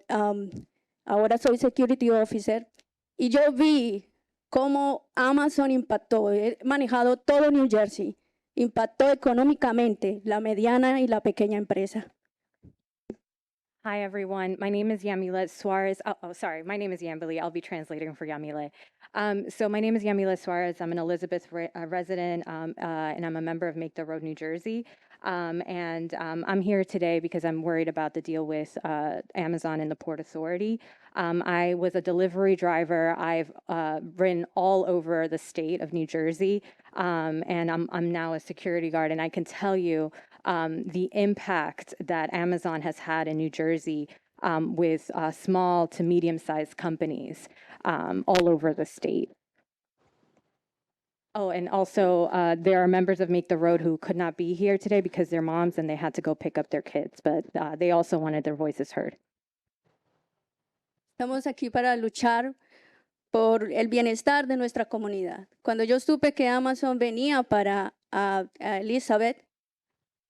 ahora soy security officer, y yo vi cómo Amazon impactó. He manejado todo New Jersey, impactó económicamente la mediana y la pequeña empresa. Hi, everyone. My name is Yamilet Suarez. My name is Yambili. I'll be translating for Yamile. So my name is Yamilet Suarez. I'm an Elizabeth resident, and I'm a member of Make the Road New Jersey. I'm here today because I'm worried about the deal with Amazon and the Port Authority. I was a delivery driver. I've ridden all over the state of New Jersey, and I'm now a security guard, and I can tell you the impact that Amazon has had in New Jersey with small to medium-sized companies all over the state. Oh, and also there are members of Make the Road who could not be here today because they're moms and they had to go pick up their kids, but they also wanted their voices heard. Estamos aquí para luchar por el bienestar de nuestra comunidad. Cuando yo supe que Amazon venía para Elizabeth,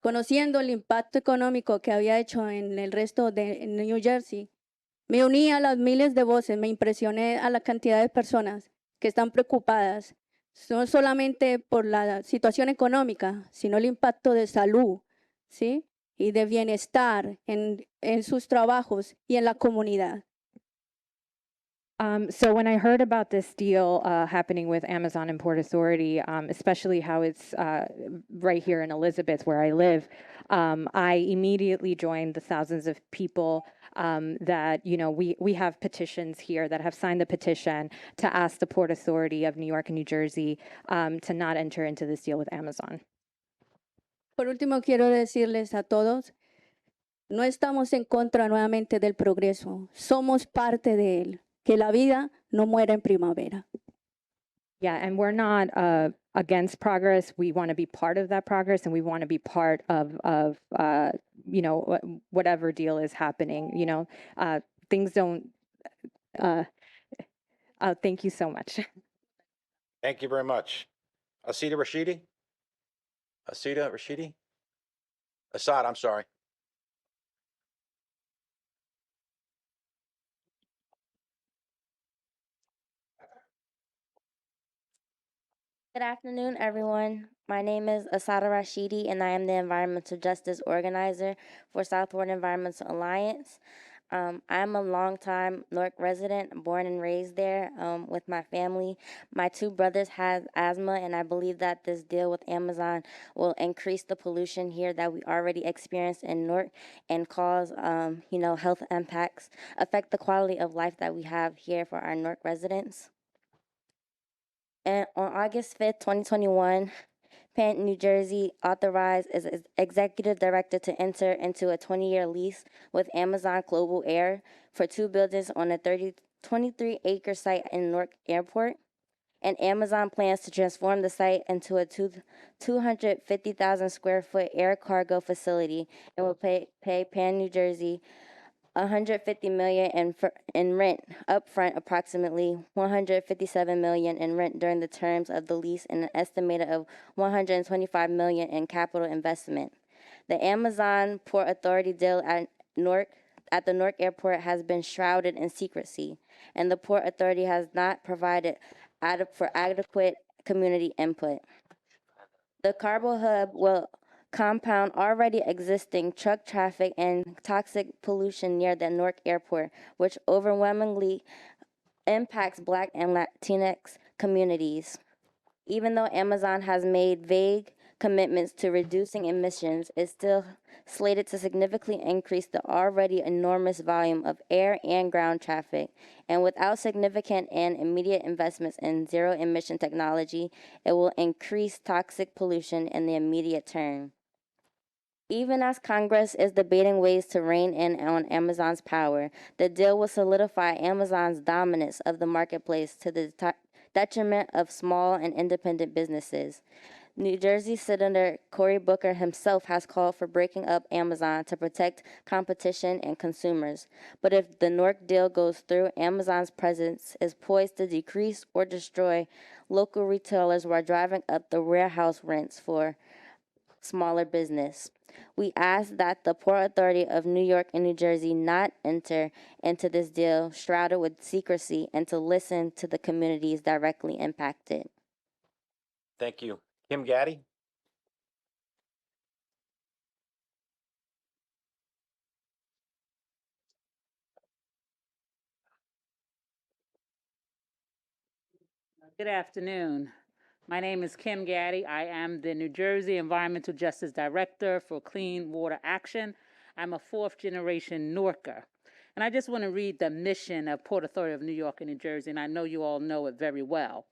conociendo el impacto económico que había hecho en el resto de New Jersey, me uní a las miles de voces, me impresioné a la cantidad de personas que están preocupadas, no solamente por la situación económica, sino el impacto de salud, ¿sí? Y de bienestar en sus trabajos y en la comunidad. So when I heard about this deal happening with Amazon and Port Authority, especially how it's right here in Elizabeth, where I live, I immediately joined the thousands of people that, you know, we have petitions here that have signed the petition to ask the Port Authority of New York and New Jersey to not enter into this deal with Amazon. Por último, quiero decirles a todos, no estamos en contra nuevamente del progreso, somos parte de él. Que la vida no muera en primavera. Yeah, and we're not against progress. We want to be part of that progress, and we want to be part of you know, whatever deal is happening. You know, things don't. Thank you so much. Thank you very much. Asida Rashidi? Assad, I'm sorry. Good afternoon, everyone. My name is Asada Rashidi, and I am the Environmental Justice Organizer for Southward Environmental Alliance. I'm a longtime Newark resident, born and raised there with my family. My two brothers have asthma, and I believe that this deal with Amazon will increase the pollution here that we already experience in Newark and cause, you know, health impacts, affect the quality of life that we have here for our Newark residents. And on August 5th, 2021, New Jersey authorized its executive director to enter into a 20-year lease with Amazon Global Air for two buildings on a 23-acre site in Newark Airport. And Amazon plans to transform the site into a 250,000 square foot air cargo facility and will pay New Jersey $150 million in rent upfront, approximately $157 million in rent during the terms of the lease, and an estimated of $125 million in capital investment. The Amazon Port Authority deal at the Newark Airport has been shrouded in secrecy, and the Port Authority has not provided adequate community input. The Carbo Hub will compound already existing truck traffic and toxic pollution near the Newark Airport, which overwhelmingly impacts Black and Latinx communities. Even though Amazon has made vague commitments to reducing emissions, it's still slated to significantly increase the already enormous volume of air and ground traffic. And without significant and immediate investments in zero-emission technology, it will increase toxic pollution in the immediate term. Even as Congress is debating ways to rein in on Amazon's power, the deal will solidify Amazon's dominance of the marketplace to the detriment of small and independent businesses. New Jersey Senator Cory Booker himself has called for breaking up Amazon to protect competition and consumers. But if the Newark deal goes through, Amazon's presence is poised to decrease or destroy local retailers while driving up the warehouse rents for smaller business. We ask that the Port Authority of New York and New Jersey not enter into this deal shrouded with secrecy and to listen to the communities directly impacted. Thank you. Kim Gaddy? Good afternoon. My name is Kim Gaddy. I am the New Jersey Environmental Justice Director for Clean Water Action. I'm a fourth-generation Newarker. And I just want to read the mission of Port Authority of New York and New Jersey, and I know you all know it very well.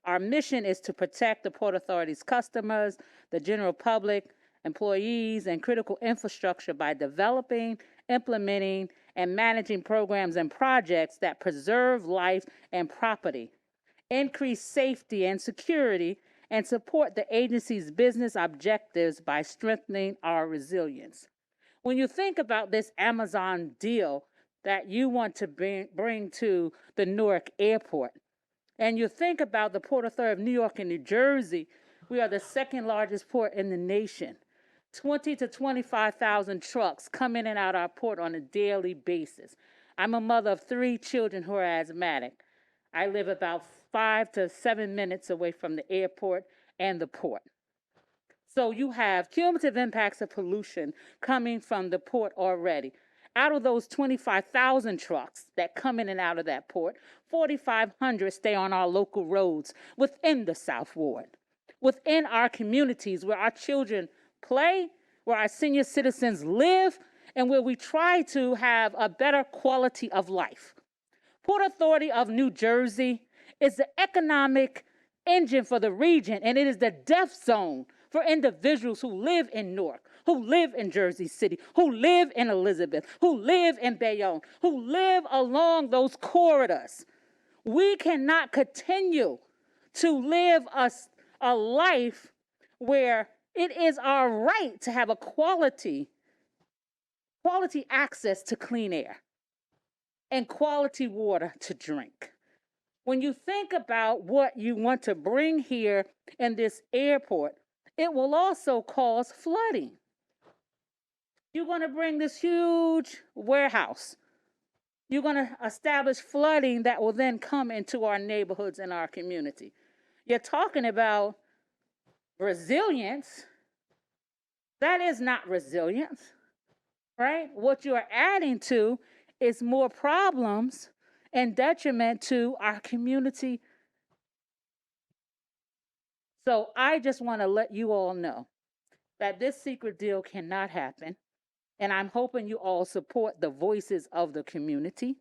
Our mission is to protect the Port Authority's customers, the general public, employees, and critical infrastructure by developing, implementing, and managing programs and projects that preserve life and property, increase safety and security, and support the agency's business objectives by strengthening our resilience. When you think about this Amazon deal that you want to bring to the Newark Airport, and you think about the Port Authority of New York and New Jersey, we are the second largest port in the nation. 20 to 25,000 trucks come in and out our port on a daily basis. I'm a mother of 3 children who are asthmatic. I live about 5 to 7 minutes away from the airport and the port. So you have cumulative impacts of pollution coming from the port already. Out of those 25,000 trucks that come in and out of that port, 4,500 stay on our local roads within the South Ward, within our communities where our children play, where our senior citizens live, and where we try to have a better quality of life. Port Authority of New Jersey is the economic engine for the region, and it is the death zone for individuals who live in Newark, who live in Jersey City, who live in Elizabeth, who live in Bayonne, who live along those corridors. We cannot continue to live a life where it is our right to have a quality access to clean air and quality water to drink. When you think about what you want to bring here in this airport, it will also cause flooding. You're going to bring this huge warehouse. You're going to establish flooding that will then come into our neighborhoods and our community. You're talking about resilience. That is not resilience, right? What you're adding to is more problems and detriment to our community. So I just want to let you all know that this secret deal cannot happen. And I'm hoping you all support the voices of the community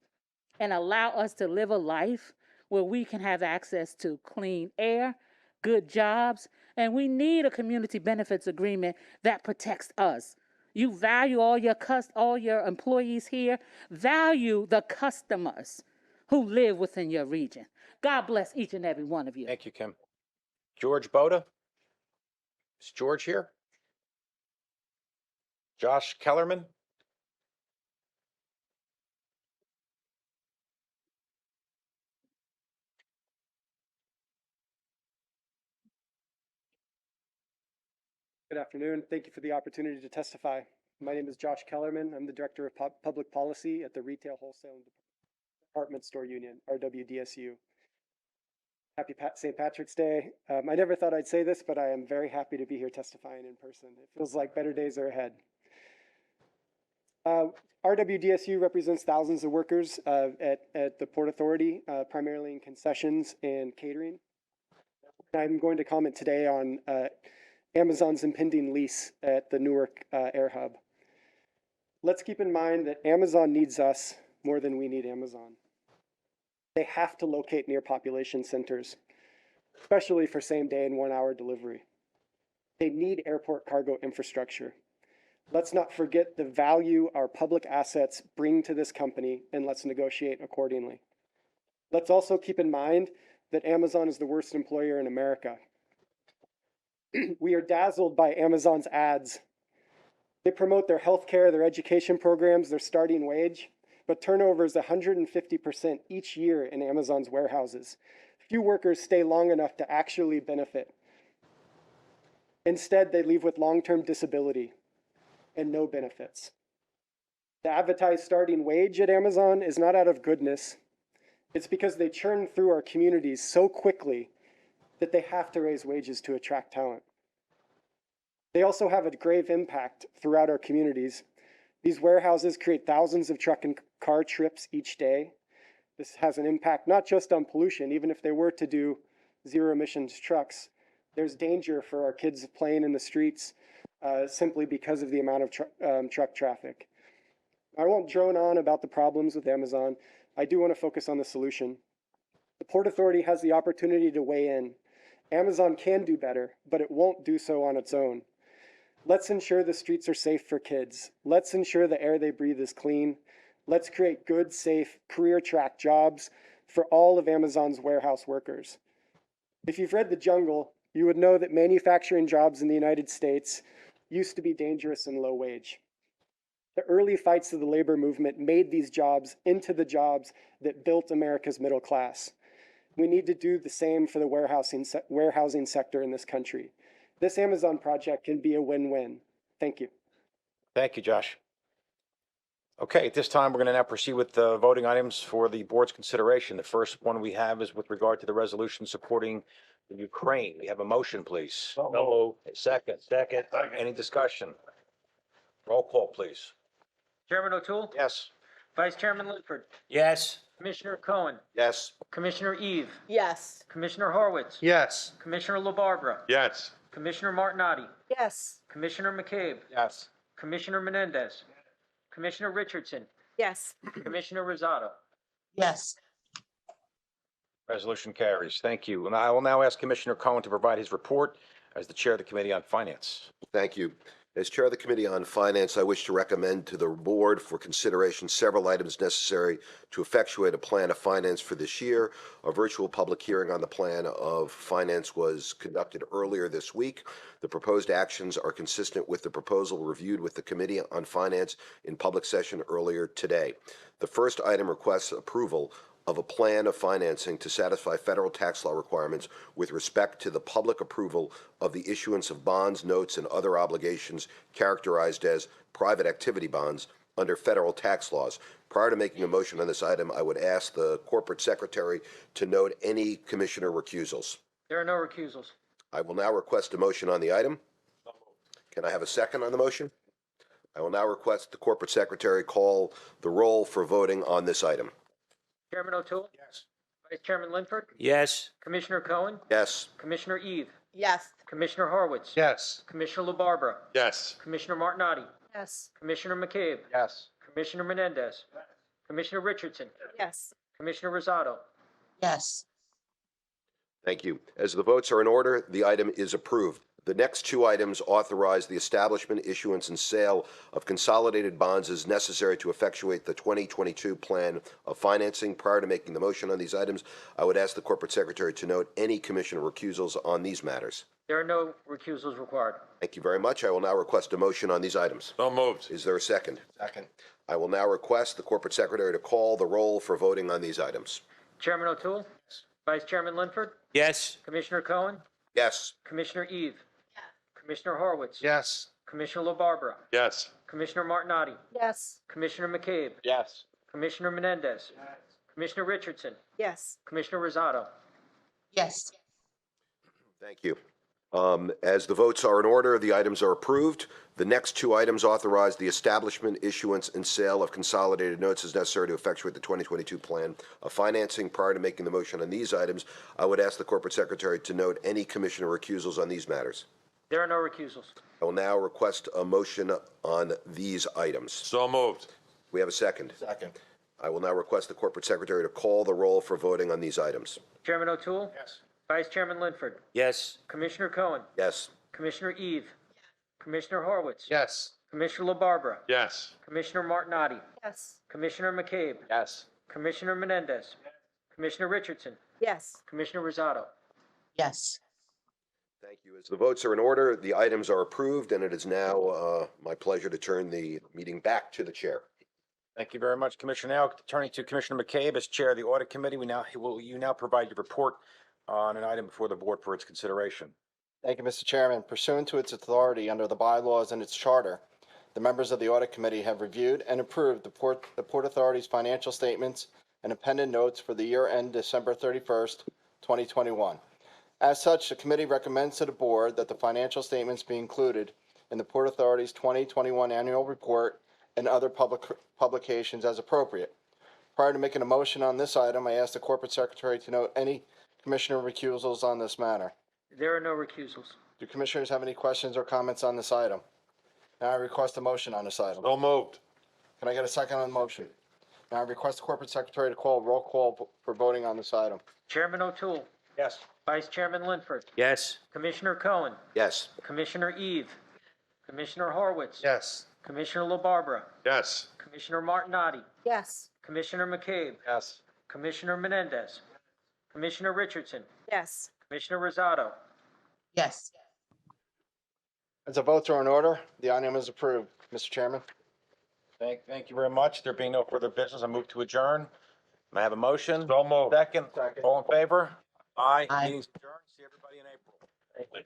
and allow us to live a life where we can have access to clean air, good jobs, and we need a community benefits agreement that protects us. You value all your employees here, value the customers who live within your region. God bless each and every one of you. Thank you, Kim. George Boda? Is George here? Josh Kellerman? Good afternoon. Thank you for the opportunity to testify. My name is Josh Kellerman. I'm the Director of Public Policy at the Retail Wholesale and Department Store Union, RWDSU. Happy St. Patrick's Day. I never thought I'd say this, but I am very happy to be here testifying in person. It feels like better days are ahead. RWDSU represents thousands of workers at the Port Authority, primarily in concessions and catering. I'm going to comment today on Amazon's impending lease at the Newark Air Hub. Let's keep in mind that Amazon needs us more than we need Amazon. They have to locate near population centers, especially for same-day and one-hour delivery. They need airport cargo infrastructure. Let's not forget the value our public assets bring to this company, and let's negotiate accordingly. Let's also keep in mind that Amazon is the worst employer in America. We are dazzled by Amazon's ads. They promote their healthcare, their education programs, their starting wage, but turnover is 150% each year in Amazon's warehouses. Few workers stay long enough to actually benefit. Instead, they leave with long-term disability and no benefits. The advertised starting wage at Amazon is not out of goodness. It's because they churn through our communities so quickly that they have to raise wages to attract talent. They also have a grave impact throughout our communities. These warehouses create thousands of truck and car trips each day. This has an impact not just on pollution. Even if they were to do zero emissions trucks, there's danger for our kids playing in the streets simply because of the amount of truck traffic. I won't drone on about the problems with Amazon. I do want to focus on the solution. The Port Authority has the opportunity to weigh in. Amazon can do better, but it won't do so on its own. Let's ensure the streets are safe for kids. Let's ensure the air they breathe is clean. Let's create good, safe, career track jobs for all of Amazon's warehouse workers. If you've read The Jungle, you would know that manufacturing jobs in the United States used to be dangerous and low wage. The early fights of the labor movement made these jobs into the jobs that built America's middle class. We need to do the same for the warehousing sector in this country. This Amazon project can be a win-win. Thank you. Thank you, Josh. Okay, at this time, we're going to now proceed with the voting items for the board's consideration. The first one we have is with regard to the resolution supporting the Ukraine. We have a motion, please. Second. Any discussion? Roll call, please. Chairman O'Toole? Yes. Vice Chairman Linford? Yes. Commissioner Cohen? Yes. Commissioner Eve? Yes. Commissioner Horwitz? Yes. Commissioner LaBarbera? Yes. Commissioner Martinotti? Yes. Commissioner McCabe? Yes. Commissioner Menendez? Commissioner Richardson? Yes. Commissioner Rosado? yes, Resolution carries. Thank you. And I will now ask Commissioner Cohen to provide his report as the Chair of the Committee on Finance. Thank you. As Chair of the Committee on Finance, I wish to recommend to the Board for consideration several items necessary to effectuate a plan of finance for this year. A virtual public hearing on the plan of finance was conducted earlier this week. The proposed actions are consistent with the proposal reviewed with the Committee on Finance in public session earlier today. The first item requests approval of a plan of financing to satisfy federal tax law requirements with respect to the public approval of the issuance of bonds, notes, and other obligations characterized as private activity bonds under federal tax laws. Prior to making a motion on this item, I would ask the Corporate Secretary to note any Commissioner recusals. There are no recusals. I will now request a motion on the item. Can I have a second on the motion? I will now request the Corporate Secretary call the roll for voting on this item. Chairman O'Toole? Yes. Vice Chairman Linford? Yes. Commissioner Cohen? Yes. Commissioner Eve? Yes. Commissioner Horwitz? Yes. Commissioner LaBarbera? Yes. Commissioner Martinotti? Yes. Commissioner McCabe? Yes. Commissioner Menendez? Commissioner Richardson? Yes. Commissioner Rosado? yes, Thank you. As the votes are in order, the item is approved. The next two items authorize the establishment, issuance, and sale of consolidated bonds as necessary to effectuate the 2022 plan of financing. Prior to making the motion on these items, I would ask the Corporate Secretary to note any Commissioner recusals on these matters. There are no recusals required. Thank you very much. I will now request a motion on these items. So moved. Is there a second? Second. I will now request the Corporate Secretary to call the roll for voting on these items. Chairman O'Toole? Vice Chairman Linford? Yes. Commissioner Cohen? Yes. Commissioner Eve? Commissioner Horwitz? Yes. Commissioner LaBarbera? Yes. Commissioner Martinotti? Yes. Commissioner McCabe? Yes. Commissioner Menendez? Commissioner Richardson? Yes. Commissioner Rosado? yes, Thank you. As the votes are in order, the items are approved. The next two items authorize the establishment, issuance, and sale of consolidated notes as necessary to effectuate the 2022 plan of financing. Prior to making the motion on these items, I would ask the Corporate Secretary to note any Commissioner recusals on these matters. There are no recusals. I will now request a motion on these items. So moved. We have a second. Second. I will now request the Corporate Secretary to call the roll for voting on these items. Chairman O'Toole? Yes. Vice Chairman Linford? Yes. Commissioner Cohen? Yes. Commissioner Eve? Commissioner Horwitz? Yes. Commissioner LaBarbera? Yes. Commissioner Martinotti? Yes. Commissioner McCabe? Yes. Commissioner Menendez? Commissioner Richardson? Yes. Commissioner Rosado? yes. Thank you. As the votes are in order, the items are approved, and it is now my pleasure to turn the meeting back to the chair. Thank you very much, Commissioner. Now turning to Commissioner McCabe as Chair of the Audit Committee, will you now provide your report on an item before the board for its consideration? Thank you, Mr. Chairman. Pursuant to its authority under the bylaws and its charter, the members of the Audit Committee have reviewed and approved the Port Authority's financial statements and appended notes for the year end December 31st, 2021. As such, the committee recommends to the board that the financial statements be included in the Port Authority's 2021 annual report and other publications as appropriate. Prior to making a motion on this item, I ask the Corporate Secretary to note any Commissioner recusals on this matter. There are no recusals. Do Commissioners have any questions or comments on this item? Now I request a motion on this item. So moved. Can I get a second on the motion? Now I request the Corporate Secretary to call roll call for voting on this item. Chairman O'Toole? Yes. Vice Chairman Linford? Yes. Commissioner Cohen? Yes. Commissioner Eve? Commissioner Horwitz? Yes. Commissioner LaBarbera? Yes. Commissioner Martinotti? Yes. Commissioner McCabe? Yes. Commissioner Menendez? Commissioner Richardson? Yes. Commissioner Rosado? Yes. As the votes are in order, the item is approved. Mr. Chairman. Thank you very much. There being no further business, I move to adjourn. May I have a motion? So moved. Second. Second. All in favor? Aye. Aye. Meeting's adjourned. See everybody in April.